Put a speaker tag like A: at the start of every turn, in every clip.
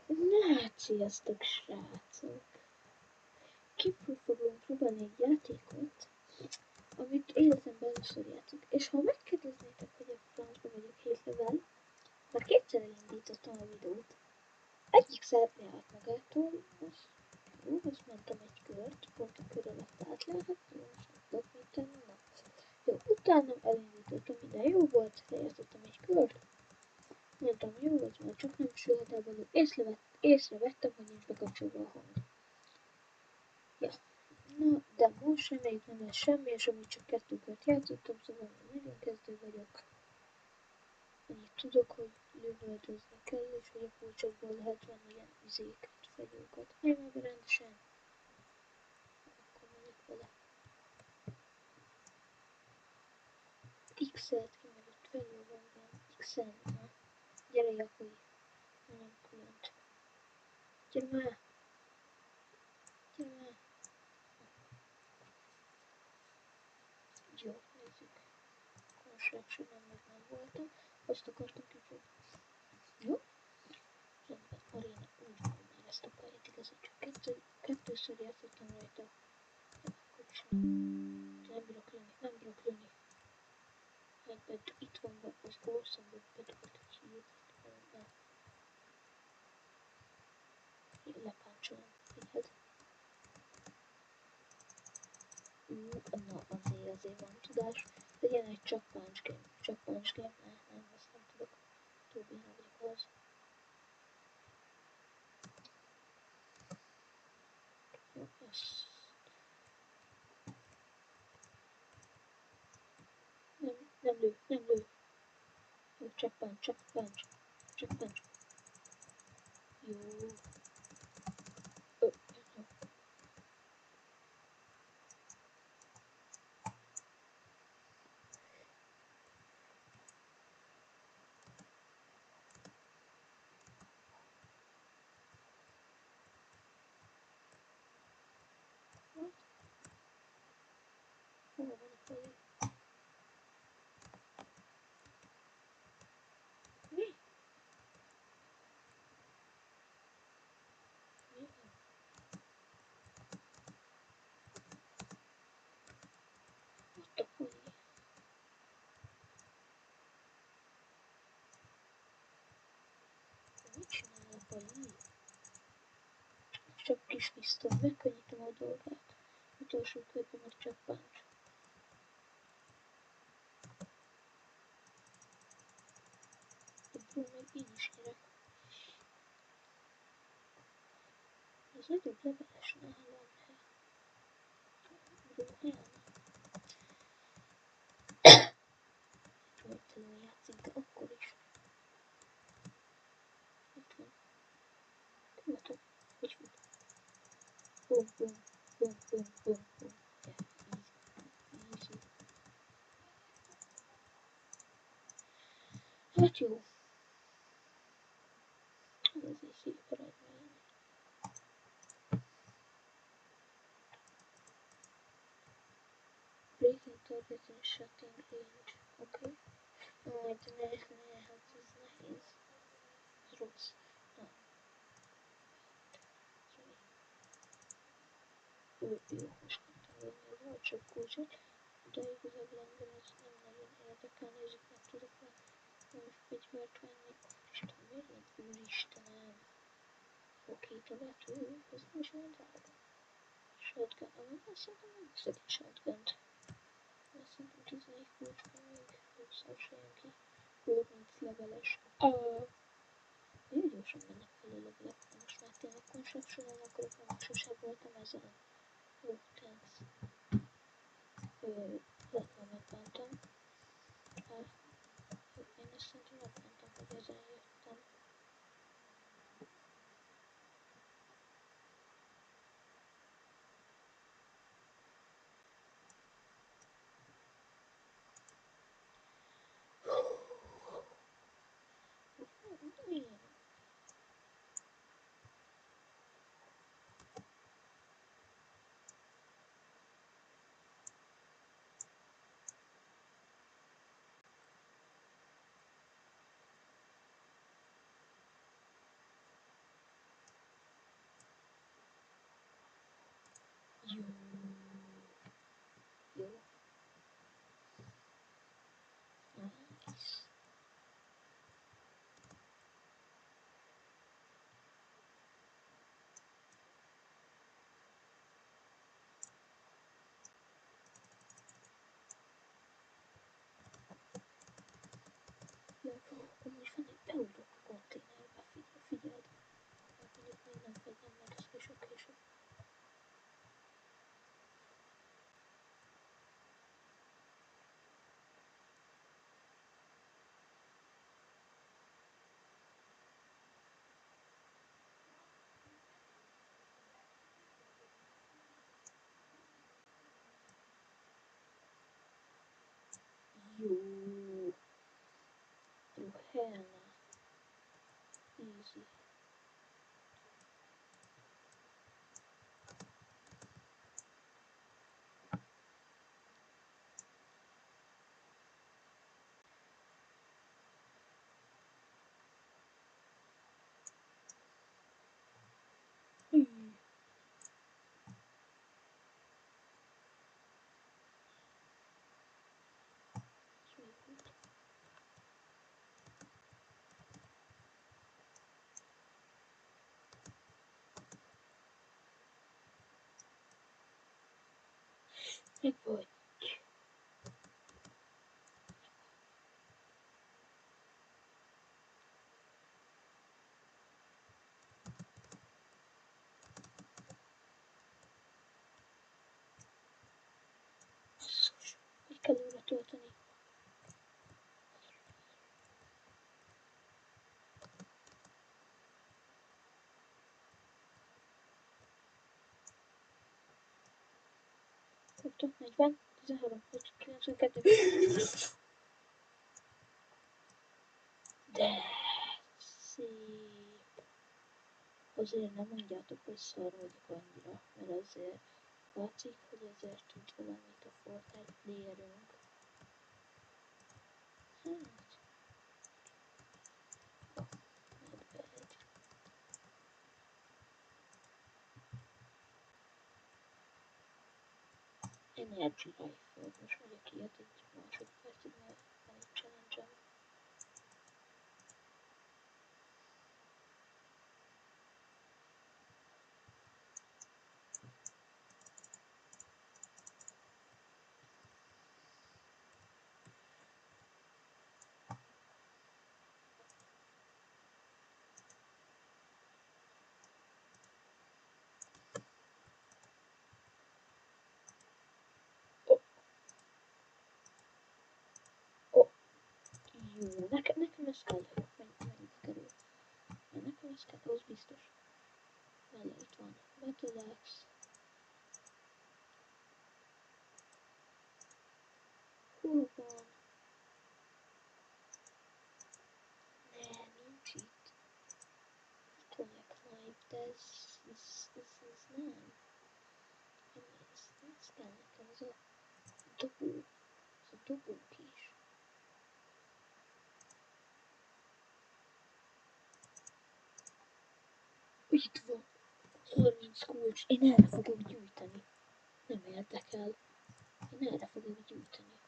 A: Na hát, sziasztok srácok! Fogom próbálni egy játékot, amit életemben először játszok. És ha megkérdeznétek, hogy a francba vagyok 7 level, már kétszer elindítottam a videót. Egyikszer leállt magától, azt mentem egy kört, pont a kör alatt átlehetett, jó, most nem tudok mit tenni, na. Jó, utána elindítottam, minden jó volt, lejátszottam egy kört, mondtam jó, az már csak nem sült el belőle, észrevettem, hogy nincs bekapcsolva a hang. Ja, na, de most reméljük nem lesz semmi, és amúgy csak 2 kört játszottam, szóval még nagyon kezdő vagyok. Annyit tudok, hogy lövöldözni kell, és hogy a kulcsokból lehet venni ilyen izéket, fegyókat. Én meg rendesen. Akkor menjek vele. X-et ki, meg ott felül van ilyen X-en. Na, gyere Jakui. Nem különt. Gyere már. Gyere már. Jó, nézzük. Construction-en meg nem voltam. Azt akartam kicsit. Jó. Rendben, aréna úgy van, már ezt a pályát igazán csak kettőször játszottam rajta. De akkor is nem bírok lőni. Hát itt van be az országban bedugott egy hírt. Na, lepáncsolom, figyeld. Na azért van tudás. Legyen egy csak punch game. Nem, azt nem tudok. Túl béna vagyok ahhoz. Jó, ezt... Nem lő. Jó, csak punch. Jó. Jó. Hol van a poli? Mi? Mi van? Ott a poli. Mit csinál a poli? Csak kis pisztoly, megkönnyítem a dolgát. Utolsó körben meg csak punch. De bro, még így is nyerek. Az nagyobb levelesnál van hely. Bro, helyen. Rögtön játszik, de akkor is. Itt van. Követem. Hogy fut. Bum. Yeah, easy. Hát jó. Ez azért szép eredmény. Breaking target and shutting range. Oké. Okay. De ne, hát ez nehéz. Ez rossz. Na. Jó, most tudtam venni az olcsóbb kulcsot, de igazából engem ez nem nagyon érdekel, nézzük, meg tudok-e most fegyvert venni. Úristen, miért ilyen úristenem? Oké, a vető, ez nem is olyan drága. Shotgun, amúgy azt szerintem megveszek egy shotgunt. Mert szerintem 14 kulcsban még rosszabb se jön ki. 30 leveles. Nagyon gyorsan mennek fel a levelek, ha most már tényleg construction-en akarok, mert sose voltam ezen. Jó, thanks. Lehet már megbántam. Én ezt szerintem megbántam, hogy ezen jöttem. Milyen? Jó. Jó. Nice. Jó, amúgy van egy beugrok a konténerbe, figyeld. Mondjuk még nem fedjem meg, ez később. Jó. Ruhena. Easy. Meg vagy. Basszus, hogy kell újra tölteni? Tudtok, 40, 13, 92. De szép. Azért nem mondjátok, hogy szar vagyok annyira, mert azért látszik, hogy ezért tud valamit a Fortnite playerünk. Hát, not bad. Energy Rifle, most megyek ilyet egy másodpercig, mert van egy challenge-em. Jó, nekem ez kell, hogy mennyibe kerül. Mert nekem ez kell, az biztos. Vele itt van Battle Axe. Hol van? Ne, nincs itt. Itt van a knife, de ez nem. Ez kell nekem, ez a dobó. Ez a dobókés. Itt van. 30 kulcs. Én erre fogok gyűjteni. Nem érdekel. Én erre fogok gyűjteni.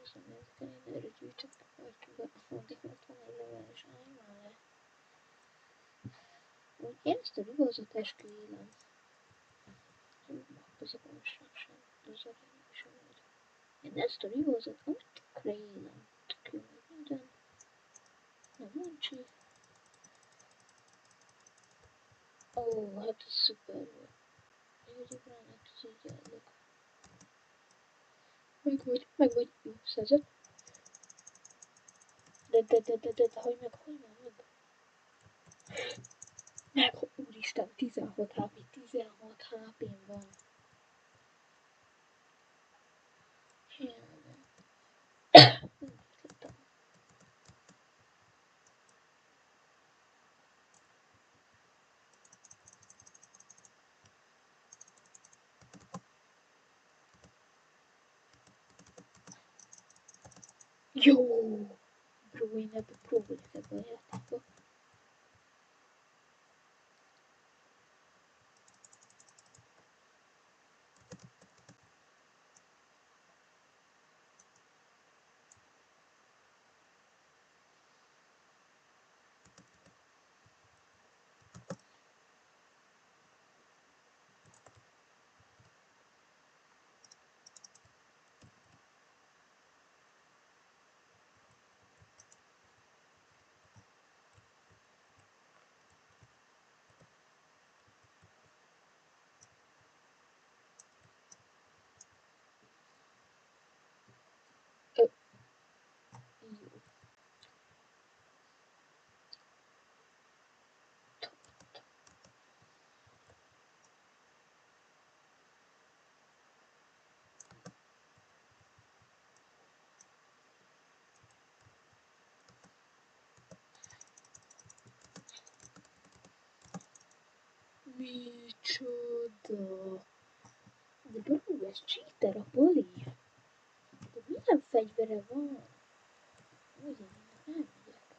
A: Ez nem érdekel, én erre gyűjtök. Vagy backfrontig ott van egy level, és állj már le. Úgy én ezt a rugózat esküvélem. Az a construction. Az a is amúgy. Én ezt a rugózat úgy tökre élem. Tök jó meg minden. Na Moncsi. Ó, hát ez szuper volt. Még egy ugrálnak, ez így jellök. Meg vagy. Jó, szerzett. De, hagyd meg. Meg, úristen, 16 HP-n van. Jó! Bro, én ebbe pro vagyok ebben a játékban. Micsoda! De bro, ez cheater a Poli. De milyen fegyvere van? Úgy én innen elmegyek.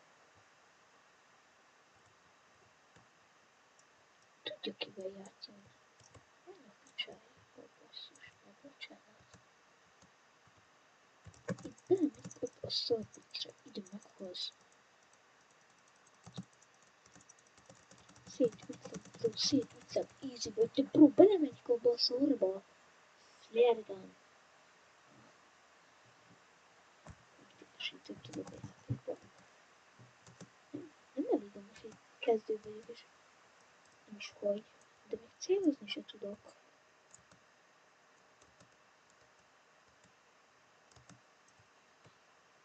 A: Tudja kivel játszani. Vannak picsájákkal, basszus, már bocsánat. Itt belemegyek ott a szarpicra, ide meghoz. Szétvittem, bro, szétvittem, easy vagy, de bro, belemegyek abba a szarba. Flare gun. Idegesítő tudok a játékban. Nem elég amúgy, hogy kezdő vagyok, és nem is hogy, de még célozni se tudok.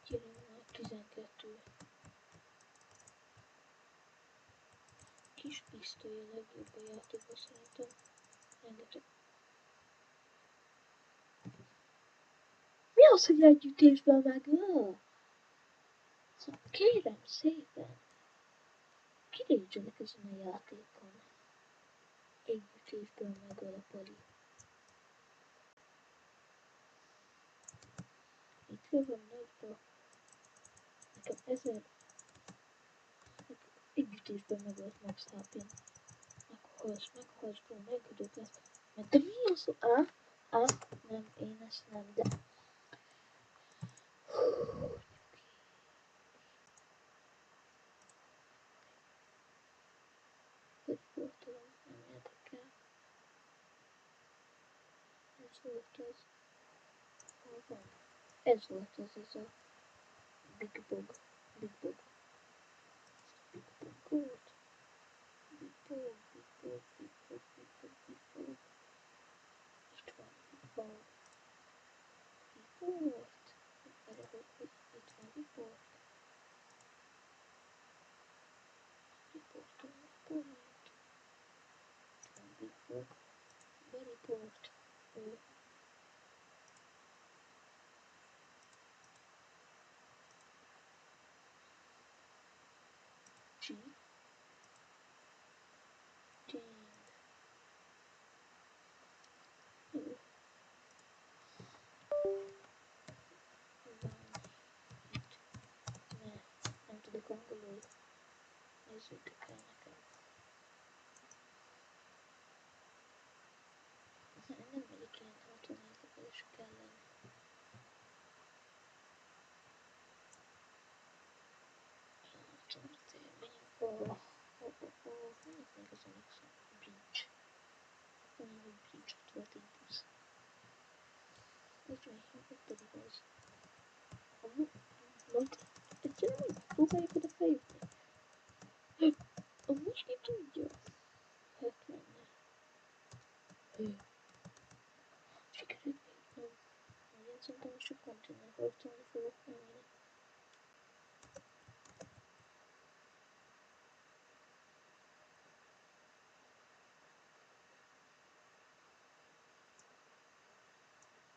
A: Gyerünk már 12. Kis pisztoly a legjobb a játékban szerintem. Rengeteg. Mi az, hogy együttésben megöl? Szóval kérem szépen. Kirégyenek ezen a játékon. Együttésben megöl a Pali. Itt jövök nagyba. Nekem 1000. Együttésben megölt Max HP-n. Meghalsz, bro, megödök lesz. Mert de mi az? Nem, én ezt nem, de... Hogy voltam, nem érdekel. Ez volt az. Hol van? Ez volt az, ez a Big Bog. Big Bog. Big Bog volt. Big Bog, Big Bog, Big Bog, Big Bog, Big Bog. Itt van Big Bog. Report. Valahol itt van report. Reportolni a Polit. Itt van Big Bog. Bereport. Cheating. Nem tudok angolul. Nézzétek el nekem. Nem megyek ilyen 64 leveles ellen. Menjünk még az Onyx-on. Bridge. Olyan, hogy Bridge ott volt impulsz. Úgy megyünk, ott pedig az. Majd egyszerűen megpróbáljuk oda feljutni. Amúgy ki tudja. 70-nel. Sikerült bejutnom. Én szerintem most csak konténer harcolni fogok menni.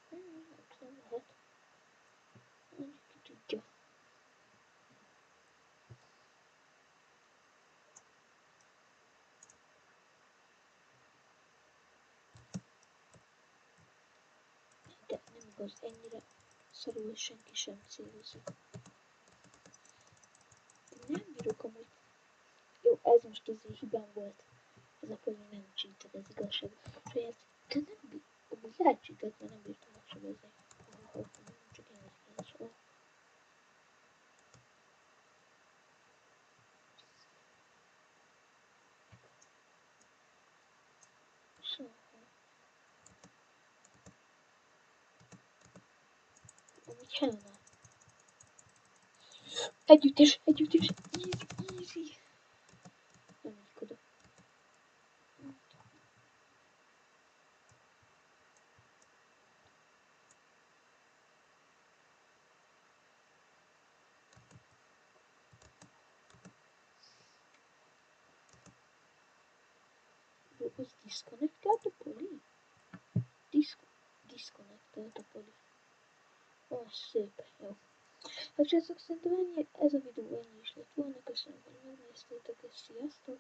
A: Nem tudom, lehet. Mondjuk ki tudja. De nem igaz, ennyire szarul senki sem célozik. Nem bírok amúgy. Jó, ez most azért hibám volt. Ez a Poli nem cheated, ez igazság. Saját, de nem bírok. Amúgy elcheatelt, mert nem bírtam megsebezni. Csak én vagyok ilyen, szóval. Szóval. Amúgy helena. Együttes, easy. Nem megyek oda. Az disconnectált a Poli? Disconnectált a Poli. Szép, jó. Hát srácok, szerintem ennyi, ez a videó ennyi is lett volna. Köszönöm, hogy megnéztétek, és sziasztok!